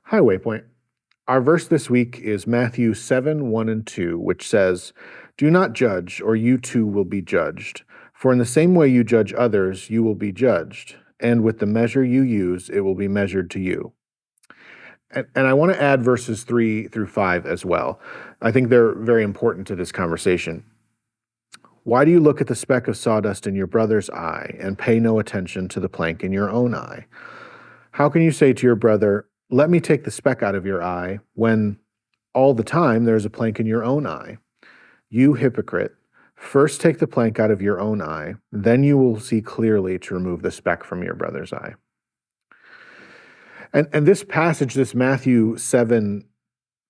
Hi, Waypoint. Our verse this week is Matthew 7 1 and 2, which says, "Do not judge, or you too will be judged. For in the same way you judge others, you will be judged. And with the measure you use, it will be measured to you." And I want to add verses 3 through 5 as well. I think they're very important to this conversation. Why do you look at the speck of sawdust in your brother's eye and pay no attention to the plank in your own eye? How can you say to your brother, "Let me take the speck out of your eye," when all the time there's a plank in your own eye? You hypocrite, first take the plank out of your own eye, then you will see clearly to remove the speck from your brother's eye. And this passage, this Matthew 7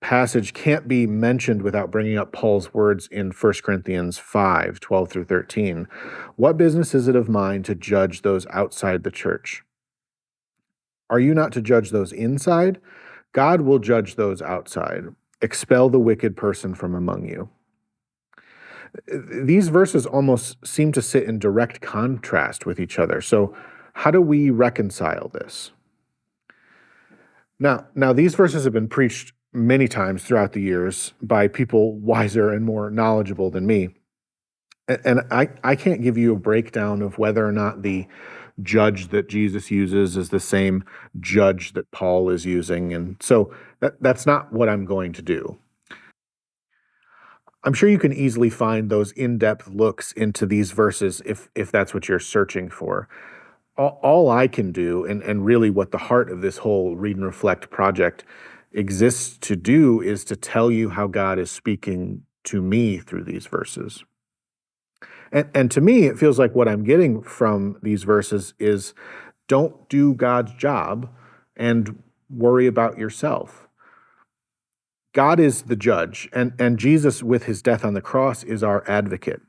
passage, can't be mentioned without bringing up Paul's words in 1 Corinthians 5 12 through 13. What business is it of mine to judge those outside the church? Are you not to judge those inside? God will judge those outside. Expel the wicked person from among you. These verses almost seem to sit in direct contrast with each other. So, how do we reconcile this? Now, these verses have been preached many times throughout the years by people wiser and more knowledgeable than me. And I can't give you a breakdown of whether or not the judge that Jesus uses is the same judge that Paul is using. And so that's not what I'm going to do. I'm sure you can easily find those in-depth looks into these verses if that's what you're searching for. All I can do, and really what the heart of this whole Read and Reflect project exists to do, is to tell you how God is speaking to me through these verses. And to me, it feels like what I'm getting from these verses is don't do God's job and worry about yourself. God is the judge, and Jesus, with his death on the cross, is our advocate.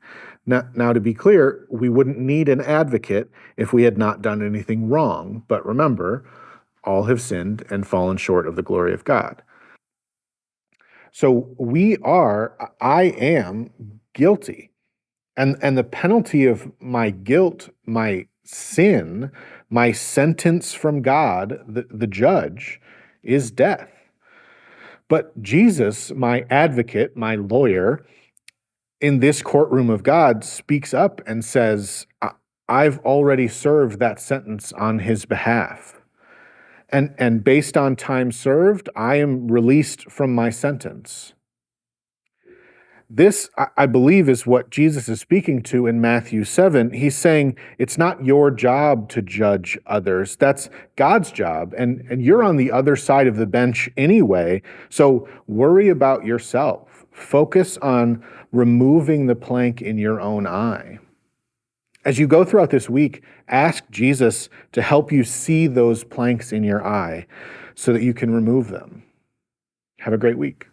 Now, to be clear, we wouldn't need an advocate if we had not done anything wrong. But remember, all have sinned and fallen short of the glory of God. So I am guilty. And the penalty of my guilt, my sin, my sentence from God, the judge, is death. But Jesus, my advocate, my lawyer, in this courtroom of God, speaks up and says, I've already served that sentence on his behalf. And based on time served, I am released from my sentence. This, I believe, is what Jesus is speaking to in Matthew 7. He's saying it's not your job to judge others. That's God's job. And you're on the other side of the bench anyway. So worry about yourself. Focus on removing the plank in your own eye. As you go throughout this week, ask Jesus to help you see those planks in your eye so that you can remove them. Have a great week.